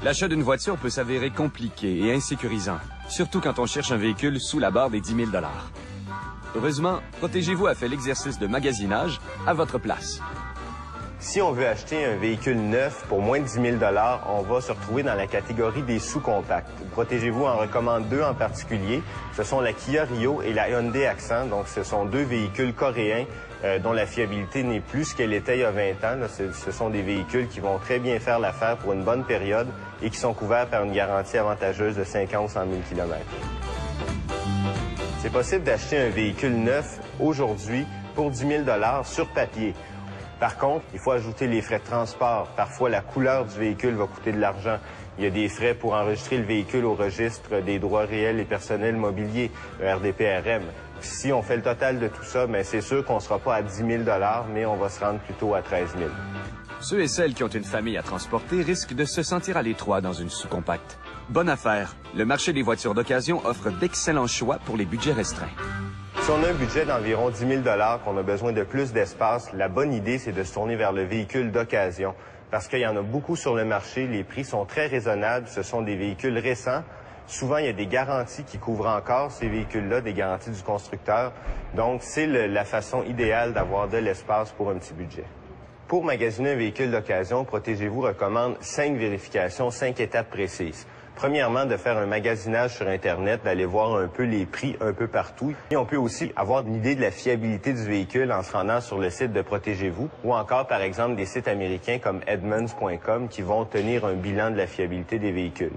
L'achat d'une voiture peut s'avérer compliqué et insécurisant, surtout quand on cherche un véhicule sous la barre des 10 000 $. Heureusement, Protégez-vous a fait l'exercice de magasinage à votre place. Si on veut acheter un véhicule neuf pour moins de 10 000 $, on va se retrouver dans la catégorie des sous-compacts. Protégez-vous en recommande deux en particulier. Ce sont la Kia Rio et la Hyundai Accent. Donc, ce sont deux véhicules coréens dont la fiabilité n'est plus ce qu'elle était il y a 20 ans. Là, ce sont des véhicules qui vont très bien faire l'affaire pour une bonne période et qui sont couverts par une garantie avantageuse de 50 ou 100 000 km. C'est possible d'acheter un véhicule neuf aujourd'hui pour 10 000 $ sur papier. Par contre, il faut ajouter les frais de transport. Parfois, la couleur du véhicule va coûter de l'argent. Il y a des frais pour enregistrer le véhicule au registre des droits réels et personnels mobiliers, le RDPRM. Si on fait le total de tout ça, bien, c'est sûr qu'on ne sera pas à 10 000 $, mais on va se rendre plutôt à 13 000 $. Ceux et celles qui ont une famille à transporter risquent de se sentir à l'étroit dans une sous-compacte. Bonne affaire, le marché des voitures d'occasion offre d'excellents choix pour les budgets restreints. Si on a un budget d'environ 10 000 $, qu'on a besoin de plus d'espace, la bonne idée, c'est de se tourner vers le véhicule d'occasion. Parce qu'il y en a beaucoup sur le marché, les prix sont très raisonnables, ce sont des véhicules récents. Souvent, il y a des garanties qui couvrent encore ces véhicules-là, des garanties du constructeur. Donc, c'est la façon idéale d'avoir de l'espace pour un petit budget. Pour magasiner un véhicule d'occasion, Protégez-vous recommande 5 vérifications, 5 étapes précises. Premièrement, de faire un magasinage sur Internet, d'aller voir un peu les prix un peu partout. Et on peut aussi avoir une idée de la fiabilité du véhicule en se rendant sur le site de Protégez-vous ou encore, par exemple, des sites américains comme Edmunds.com qui vont tenir un bilan de la fiabilité des véhicules.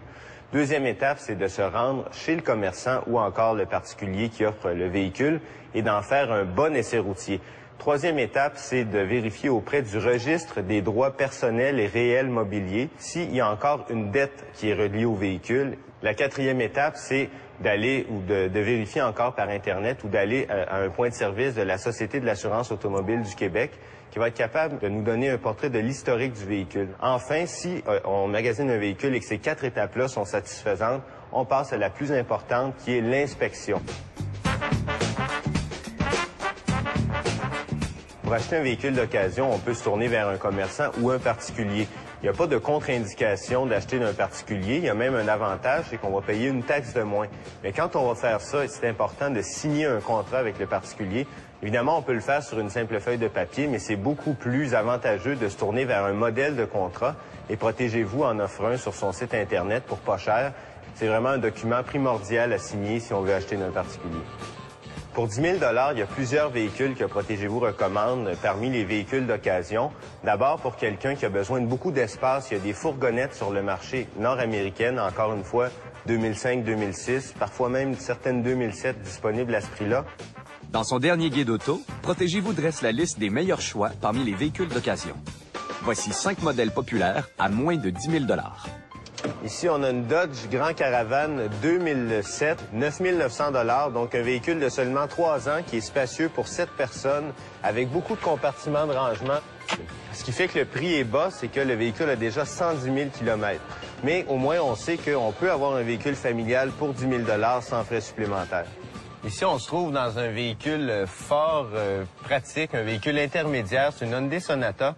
Deuxième étape, c'est de se rendre chez le commerçant ou encore le particulier qui offre le véhicule et d'en faire un bon essai routier. Troisième étape, c'est de vérifier auprès du registre des droits personnels et réels mobiliers s'il y a encore une dette qui est reliée au véhicule. La quatrième étape, c'est d'aller ou de vérifier encore par Internet ou d'aller à un point de service de la Société de l'assurance automobile du Québec qui va être capable de nous donner un portrait de l'historique du véhicule. Enfin, si on magasine un véhicule et que ces 4 étapes-là sont satisfaisantes, on passe à la plus importante qui est l'inspection. Pour acheter un véhicule d'occasion, on peut se tourner vers un commerçant ou un particulier. Il n'y a pas de contre-indication d'acheter d'un particulier. Il y a même un avantage, c'est qu'on va payer une taxe de moins. Mais quand on va faire ça, c'est important de signer un contrat avec le particulier. Évidemment, on peut le faire sur une simple feuille de papier, mais c'est beaucoup plus avantageux de se tourner vers un modèle de contrat. Et Protégez-vous en offre un sur son site Internet pour pas cher. C'est vraiment un document primordial à signer si on veut acheter d'un particulier. Pour 10 000 $, il y a plusieurs véhicules que Protégez-vous recommande parmi les véhicules d'occasion. D'abord, pour quelqu'un qui a besoin de beaucoup d'espace, il y a des fourgonnettes sur le marché nord-américaine, encore une fois, 2005-2006, parfois même certaines 2007 disponibles à ce prix-là. Dans son dernier guide auto, Protégez-vous dresse la liste des meilleurs choix parmi les véhicules d'occasion. Voici 5 modèles populaires à moins de 10 000 $. Ici, on a une Dodge Grand Caravan 2007, 9 900 $, donc un véhicule de seulement 3 ans qui est spacieux pour 7 personnes avec beaucoup de compartiments de rangement. Ce qui fait que le prix est bas, c'est que le véhicule a déjà 110 000 km. Mais au moins, on sait qu'on peut avoir un véhicule familial pour 10 000 $ sans frais supplémentaires. Ici, on se trouve dans un véhicule fort pratique, un véhicule intermédiaire. C'est une Hyundai Sonata.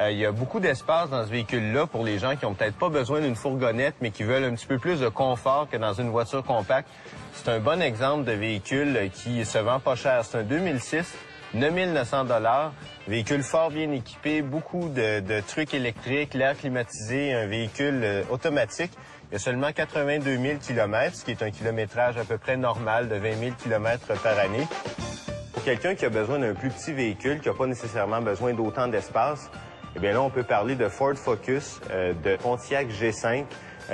Il y a beaucoup d'espace dans ce véhicule-là pour les gens qui ont peut-être pas besoin d'une fourgonnette, mais qui veulent un petit peu plus de confort que dans une voiture compacte. C'est un bon exemple de véhicule qui se vend pas cher. C'est un 2006, 9 900 $. Véhicule fort bien équipé, beaucoup de trucs électriques, l'air climatisé, un véhicule automatique. Il y a seulement 82 000 km, ce qui est un kilométrage à peu près normal de 20 000 km par année. Pour quelqu'un qui a besoin d'un plus petit véhicule, qui n'a pas nécessairement besoin d'autant d'espace, eh bien là, on peut parler de Ford Focus, de Pontiac G5,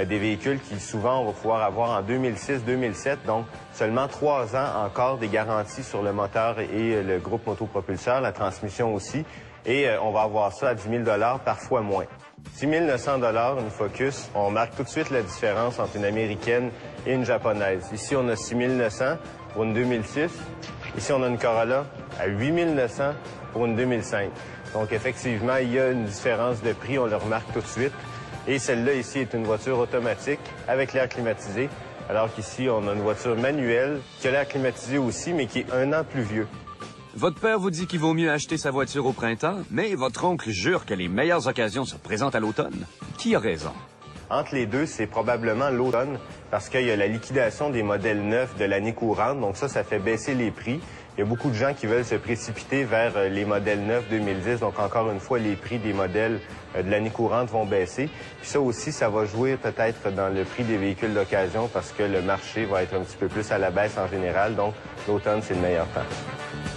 des véhicules qui souvent on va pouvoir avoir en 2006-2007, donc seulement 3 ans encore des garanties sur le moteur et le groupe motopropulseur, la transmission aussi, et on va avoir ça à 10 000 $, parfois moins. 6 900 $, une Focus, on marque tout de suite la différence entre une américaine et une japonaise. Ici, on a 6 900 pour une 2006. Ici, on a une Corolla à 8 900 pour une 2005. Donc, effectivement, il y a une différence de prix, on le remarque tout de suite. Et celle-là, ici, est une voiture automatique avec l'air climatisé, alors qu'ici, on a une voiture manuelle qui a l'air climatisé aussi, mais qui est 1 an plus vieux. Votre père vous dit qu'il vaut mieux acheter sa voiture au printemps, mais votre oncle jure que les meilleures occasions se présentent à l'automne. Qui a raison? Entre les deux, c'est probablement l'automne parce qu'il y a la liquidation des modèles neufs de l'année courante. Donc ça fait baisser les prix. Il y a beaucoup de gens qui veulent se précipiter vers les modèles neufs 2010. Donc encore une fois, les prix des modèles de l'année courante vont baisser. Puis ça aussi, ça va jouer peut-être dans le prix des véhicules d'occasion parce que le marché va être un petit peu plus à la baisse en général. Donc l'automne, c'est le meilleur temps.